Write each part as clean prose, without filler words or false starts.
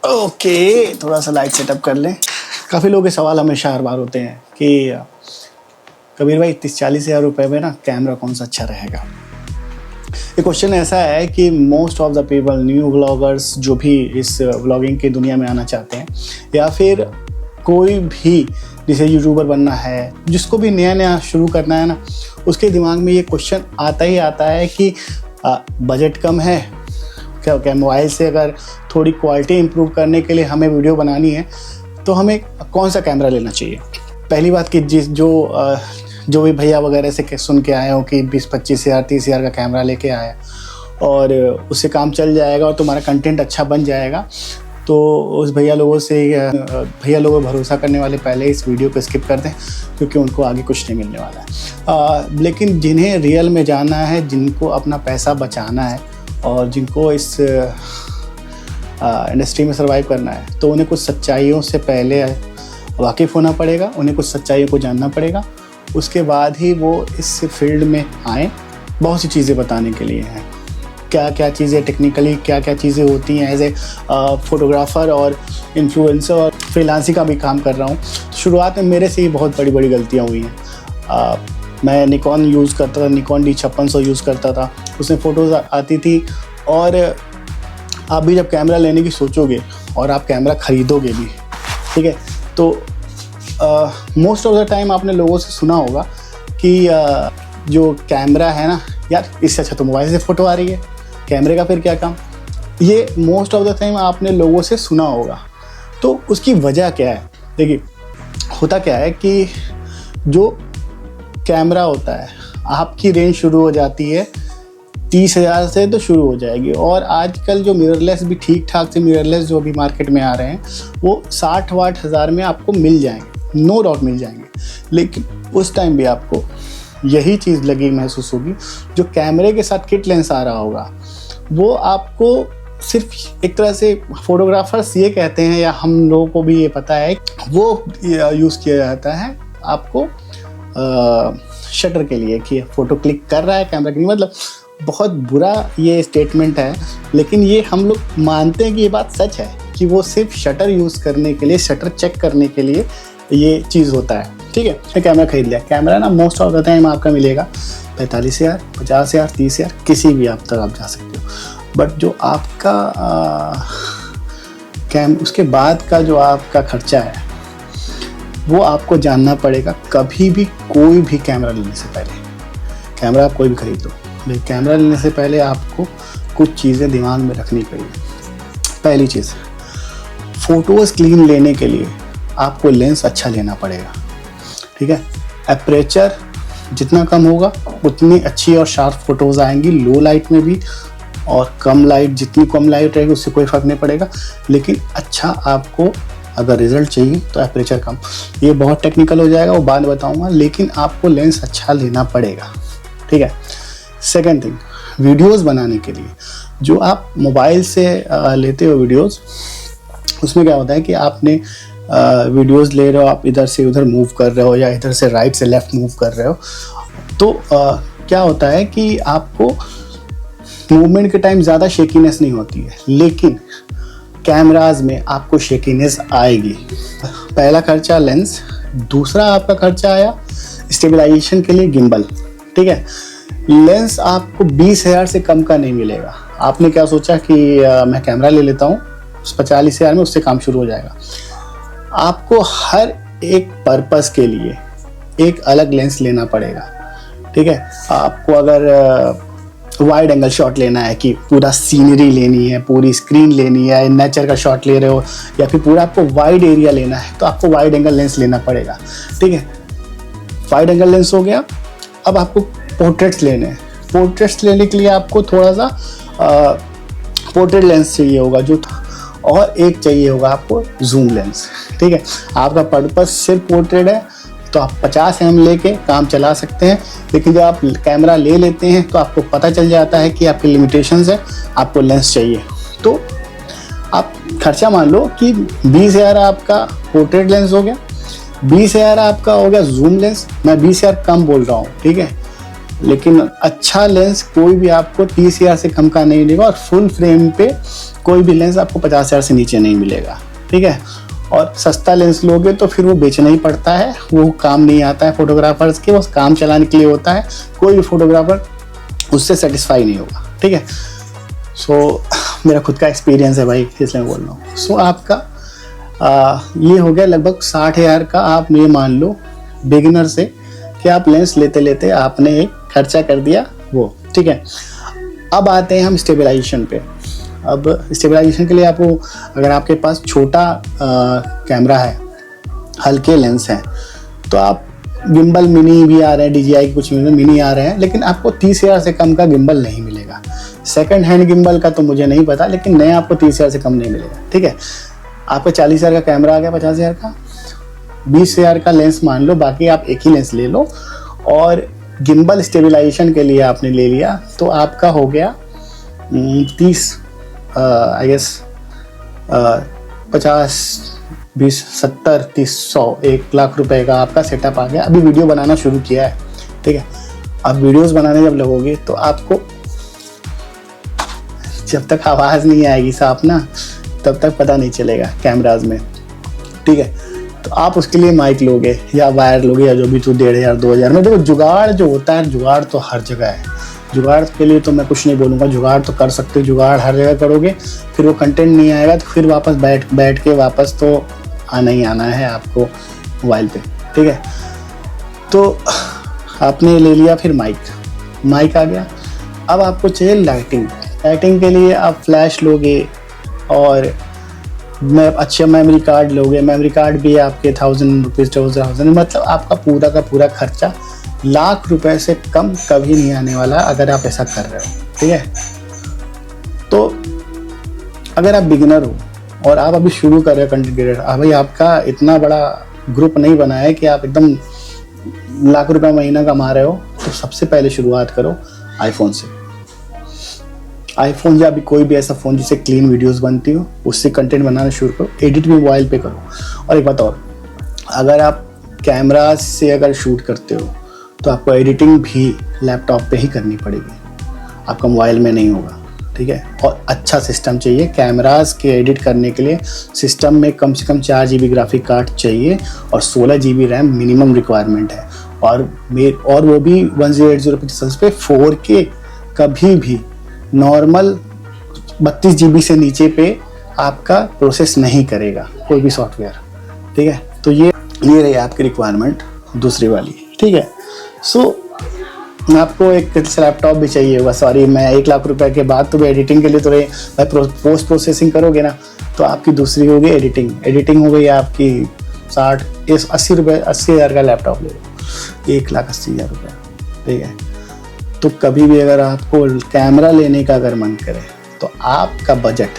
Okay, थोड़ा सा light setup कर लें। काफ़ी लोगों के सवाल हमेशा हर बार होते हैं कि कबीर भाई 30-40 हज़ार रुपये में ना कैमरा कौन सा अच्छा रहेगा। ये क्वेश्चन ऐसा है कि most of the people, new vloggers जो भी इस व्लॉगिंग की दुनिया में आना चाहते हैं, या फिर कोई भी जिसे यूट्यूबर बनना है, जिसको भी नया नया शुरू करना है ना, उसके दिमाग में ये क्वेश्चन आता ही आता है कि बजट कम है क्या मोबाइल से अगर थोड़ी क्वालिटी इंप्रूव करने के लिए हमें वीडियो बनानी है तो हमें कौन सा कैमरा लेना चाहिए। पहली बात कि जो भी भैया वगैरह से सुन के आए हो कि 20-25 हज़ार 30 हज़ार का कैमरा लेके आए और उससे काम चल जाएगा और तुम्हारा कंटेंट अच्छा बन जाएगा, तो उस भैया लोगों भरोसा करने वाले पहले इस वीडियो को स्किप कर दें, क्योंकि उनको आगे कुछ नहीं मिलने वाला है। लेकिन जिन्हें रियल में जानना है, जिनको अपना पैसा बचाना है और जिनको इस इंडस्ट्री में सर्वाइव करना है, तो उन्हें कुछ सच्चाइयों से पहले वाकिफ़ होना पड़ेगा, उन्हें कुछ सच्चाइयों को जानना पड़ेगा, उसके बाद ही वो इस फील्ड में आएँ। बहुत सी चीज़ें बताने के लिए हैं, क्या क्या चीज़ें टेक्निकली क्या क्या चीज़ें होती हैं। एज ए फोटोग्राफ़र और इन्फ्लुएंसर और फ्रीलांसिंग का भी काम कर रहा हूँ। शुरुआत में मेरे से ही बहुत बड़ी बड़ी गलतियाँ हुई हैं। मैं निकॉन यूज़ करता था, निकॉन D5600 यूज़ करता था, उसमें फ़ोटोज़ आती थी। और आप भी जब कैमरा लेने की सोचोगे और आप कैमरा ख़रीदोगे भी, ठीक है, तो मोस्ट ऑफ द टाइम आपने लोगों से सुना होगा कि जो कैमरा है ना यार, इससे अच्छा तो मोबाइल से फ़ोटो आ रही है, कैमरे का फिर क्या काम। ये मोस्ट ऑफ द टाइम आपने लोगों से सुना होगा। तो उसकी वजह क्या है? देखिए, होता क्या है कि जो कैमरा होता है, आपकी रेंज शुरू हो जाती है 30 हज़ार से, तो शुरू हो जाएगी। और आजकल जो मिररलेस भी ठीक ठाक से मिररलेस जो भी मार्केट में आ रहे हैं, वो 60-60 हज़ार में आपको मिल जाएंगे, नो डाउट मिल जाएंगे। लेकिन उस टाइम भी आपको यही चीज़ लगी महसूस होगी, जो कैमरे के साथ किट लेंस आ रहा होगा, वो आपको सिर्फ एक तरह से फोटोग्राफर्स ये कहते हैं, या हम लोगों को भी ये पता है, वो यूज़ किया जाता है आपको शटर के लिए कि फ़ोटो क्लिक कर रहा है कैमरा के लिए। मतलब बहुत बुरा ये स्टेटमेंट है, लेकिन ये हम लोग मानते हैं कि ये बात सच है कि वो सिर्फ शटर यूज़ करने के लिए, शटर चेक करने के लिए ये चीज़ होता है। ठीक है, मैं कैमरा खरीद लिया। कैमरा ना मोस्ट ऑफ द टाइम आपका मिलेगा 45 हज़ार, 50 हज़ार, 30 हज़ार, किसी भी आप तक आप जा सकते हो। बट जो आपका उसके बाद का जो आपका खर्चा है, वो आपको जानना पड़ेगा। कभी भी कोई भी कैमरा लेने से पहले, कैमरा आप कोई भी खरीद लो, लेकिन कैमरा लेने से पहले आपको कुछ चीज़ें दिमाग में रखनी पड़ेगी। पहली चीज़, फ़ोटोज़ क्लीन लेने के लिए आपको लेंस अच्छा लेना पड़ेगा। ठीक है, एपरेचर जितना कम होगा उतनी अच्छी और शार्प फोटोज़ आएंगी, लो लाइट में भी। और कम लाइट, जितनी कम लाइट रहेगी उससे कोई फ़र्क नहीं पड़ेगा, लेकिन अच्छा आपको अगर रिज़ल्ट चाहिए तो एपरेचर कम। ये बहुत टेक्निकल हो जाएगा, वो बाद में बताऊँगा, लेकिन आपको लेंस अच्छा लेना पड़ेगा। ठीक है। सेकेंड थिंग, वीडियोज़ बनाने के लिए जो आप मोबाइल से लेते हो वीडियोज़, उसमें क्या होता है कि आपने वीडियोज़ ले रहे हो, आप इधर से उधर मूव कर रहे हो या इधर से राइट से लेफ़्ट मूव कर रहे हो, तो क्या होता है कि आपको मूवमेंट के टाइम ज़्यादा शेकीनेस नहीं होती है, लेकिन कैमराज में आपको शेकीनेस आएगी। पहला खर्चा लेंस, दूसरा आपका खर्चा आया स्टेबलाइजेशन के लिए गिम्बल। ठीक है, लेंस आपको 20 हज़ार से कम का नहीं मिलेगा। आपने क्या सोचा कि मैं कैमरा ले लेता हूँ 45 हज़ार में, उससे काम शुरू हो जाएगा। आपको हर एक पर्पस के लिए एक अलग लेंस लेना पड़ेगा। ठीक है, आपको अगर वाइड एंगल शॉट लेना है कि पूरा सीनरी लेनी है, पूरी स्क्रीन लेनी है, नेचर का शॉट ले रहे हो, या फिर पूरा आपको वाइड एरिया लेना है, तो आपको वाइड एंगल लेंस लेना पड़ेगा। ठीक है, वाइड एंगल लेंस हो गया। अब आपको पोर्ट्रेट्स लेने हैं। पोर्ट्रेट्स लेने के लिए आपको थोड़ा सा पोर्ट्रेट लेंस चाहिए होगा, जो और एक चाहिए होगा आपको जूम लेंस। ठीक है, आपका पर्पस सिर्फ पोर्ट्रेट है तो आप 50 mm लेके काम चला सकते हैं, लेकिन जब आप कैमरा ले लेते हैं तो आपको पता चल जाता है कि आपकी लिमिटेशंस है, आपको लेंस चाहिए। तो आप खर्चा मान लो कि 20 हज़ार आपका पोर्ट्रेट लेंस हो गया, 20 हज़ार आपका हो गया जूम लेंस। मैं 20 हज़ार कम बोल रहा हूँ, ठीक है। लेकिन अच्छा लेंस कोई भी आपको 30,000 से कम का नहीं मिलेगा, और फुल फ्रेम पे कोई भी लेंस आपको 50,000 से नीचे नहीं मिलेगा, ठीक है। और सस्ता लेंस लोगे तो फिर वो बेचना ही पड़ता है, वो काम नहीं आता है फोटोग्राफर्स के, वो काम चलाने के लिए होता है, कोई भी फोटोग्राफर उससे सेटिस्फाई नहीं होगा, ठीक है। सो मेरा खुद का एक्सपीरियंस है भाई, इसलिए बोल रहा हूँ। सो आपका ये हो गया लगभग 60,000 का, आप ये मान लो बिगिनर से कि आप लेंस लेते लेते आपने एक खर्चा कर दिया वो, ठीक है। अब आते हैं हम स्टेबलाइजेशन पे। अब स्टेबलाइजेशन के लिए आपको, अगर आपके पास छोटा कैमरा है, हल्के लेंस हैं, तो आप गिम्बल मिनी भी आ रहे हैं, DJI के कुछ मिनी आ रहे हैं, लेकिन आपको 30,000 से कम का गिम्बल नहीं मिलेगा। सेकंड हैंड गिम्बल का तो मुझे नहीं पता, लेकिन नया आपको 30,000 से कम नहीं मिलेगा, ठीक है। आपका 40,000 का कैमरा आ गया, 50,000 का, 20,000 का लेंस मान लो, बाकी आप एक ही लेंस ले लो, और गिम्बल स्टेबलाइजेशन के लिए आपने ले लिया, तो आपका हो गया 30 आई गेस 50, 20, 70, 30, 100, 1 लाख रुपए का आपका सेटअप आ गया। अभी वीडियो बनाना शुरू किया है, ठीक है। अब वीडियोस बनाने जब लगोगे तो आपको जब तक आवाज़ नहीं आएगी साफ ना, तब तक पता नहीं चलेगा कैमराज में, ठीक है। तो आप उसके लिए माइक लोगे या वायर लोगे, या जो भी, तो 1,500, 2,000 में। देखो जुगाड़ जो होता है, जुगाड़ तो हर जगह है। जुगाड़ के लिए तो मैं कुछ नहीं बोलूँगा, जुगाड़ तो कर सकते हो, जुगाड़ हर जगह करोगे, फिर वो कंटेंट नहीं आएगा तो फिर वापस बैठ के वापस तो आना ही आना है आपको मोबाइल पे, ठीक है। तो आपने ले लिया, फिर माइक आ गया। अब आपको चाहिए लाइटिंग के लिए आप फ्लैश लोगे, और अच्छा मेमोरी कार्ड लोगे। मेमोरी कार्ड भी आपके 1,000 रुपीज़, 2,000, मतलब आपका पूरा का पूरा खर्चा लाख रुपए से कम कभी नहीं आने वाला, अगर आप ऐसा कर रहे हो, ठीक है। तो अगर आप बिगिनर हो और आप अभी शुरू कर रहे हो कंटेंट क्रिएटर, अभी आपका इतना बड़ा ग्रुप नहीं बना है कि आप एकदम लाख रुपए महीना कमा रहे हो, तो सबसे पहले शुरुआत करो आईफोन से। आईफोन या भी कोई भी ऐसा फ़ोन जिससे क्लीन वीडियोस बनती हो, उससे कंटेंट बनाना शुरू करो। एडिट भी मोबाइल पे करो। और एक बात और, अगर आप कैमरा से अगर शूट करते हो तो आपको एडिटिंग भी लैपटॉप पे ही करनी पड़ेगी, आपका मोबाइल में नहीं होगा, ठीक है। और अच्छा सिस्टम चाहिए कैमरास के एडिट करने के लिए। सिस्टम में कम से कम 4 GB ग्राफिक कार्ड चाहिए, और 16 GB रैम मिनिमम रिक्वायरमेंट है, और वो भी 1080 पिक्सल्स पे 4K। कभी भी नॉर्मल 32 GB से नीचे पे आपका प्रोसेस नहीं करेगा कोई भी सॉफ्टवेयर, ठीक है। तो ये रही आपकी रिक्वायरमेंट दूसरी वाली, ठीक है। सो आपको एक लैपटॉप भी चाहिए होगा। सॉरी, मैं 1 लाख रुपए के बाद तो भी एडिटिंग के लिए तो भाई पोस्ट प्रोसेसिंग करोगे ना, तो आपकी दूसरी होगी एडिटिंग हो गई आपकी 80,000 का लैपटॉप ले लो, 1,80,000 रुपये, ठीक है। तो कभी भी अगर आपको कैमरा लेने का अगर मन करे तो आपका बजट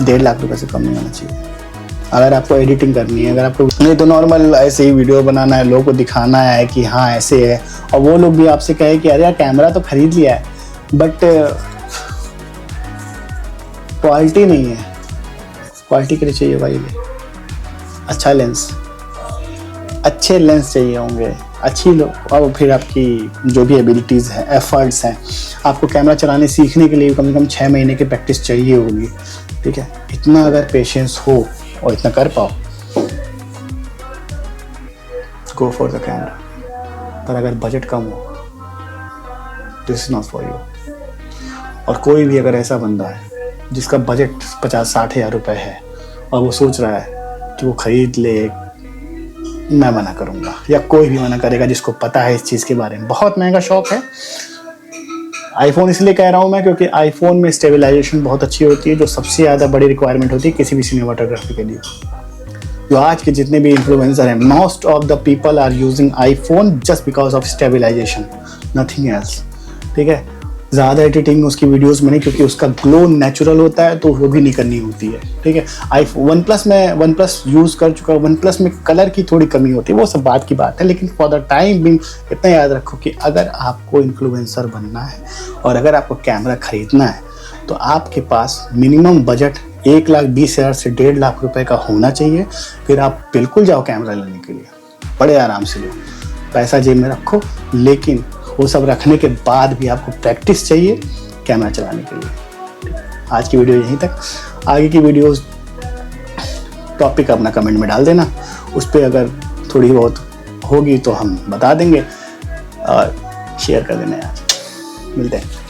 1.5 लाख रुपए से कम नहीं होना चाहिए। अगर आपको एडिटिंग करनी है, अगर आपको नहीं तो नॉर्मल ऐसे ही वीडियो बनाना है, लोगों को दिखाना है कि हाँ ऐसे है, और वो लोग भी आपसे कहे कि अरे यार कैमरा तो खरीद लिया है बट क्वालिटी नहीं है। क्वालिटी के लिए चाहिए भाई अच्छा लेंस, अच्छे लेंस चाहिए होंगे, अच्छी लोग, और फिर आपकी जो भी एबिलिटीज़ हैं, एफर्ट्स हैं, आपको कैमरा चलाने सीखने के लिए कम से कम 6 महीने की प्रैक्टिस चाहिए होगी, ठीक है। इतना अगर पेशेंस हो और इतना कर पाओ, गो फॉर द कैमरा। पर अगर बजट कम हो, this is not for you. और कोई भी अगर ऐसा बंदा है जिसका बजट 50-60 हज़ार रुपये है और वो सोच रहा है कि वो खरीद ले, मैं मना करूँगा, या कोई भी मना करेगा जिसको पता है इस चीज़ के बारे में। बहुत महंगा शौक है। आईफोन इसलिए कह रहा हूँ मैं क्योंकि आईफोन में स्टेबलाइजेशन बहुत अच्छी होती है, जो सबसे ज़्यादा बड़ी रिक्वायरमेंट होती है किसी भी सिनेमाटोग्राफी के लिए। जो आज के जितने भी इन्फ्लुएंसर हैं, most of the people are using iPhone just because of stabilisation, nothing else, ठीक है। ज़्यादा एडिटिंग उसकी वीडियोस में नहीं, क्योंकि उसका ग्लो नेचुरल होता है, तो वो भी नहीं करनी होती है, ठीक है। वन प्लस यूज़ कर चुका हूँ। वन प्लस में कलर की थोड़ी कमी होती है, वो सब बात की बात है, लेकिन फॉर द टाइम बिंग इतना याद रखो कि अगर आपको इन्फ्लुएंसर बनना है और अगर आपको कैमरा खरीदना है, तो आपके पास मिनिमम बजट 1,20,000 से 1.5 लाख रुपए का होना चाहिए। फिर आप बिल्कुल जाओ कैमरा लेने के लिए, बड़े आराम से लो। पैसा जेब में रखो, लेकिन वो सब रखने के बाद भी आपको प्रैक्टिस चाहिए कैमरा चलाने के लिए। आज की वीडियो यहीं तक। आगे की वीडियोस टॉपिक अपना कमेंट में डाल देना, उस पर अगर थोड़ी बहुत होगी तो हम बता देंगे और शेयर कर देना यार। मिलते हैं।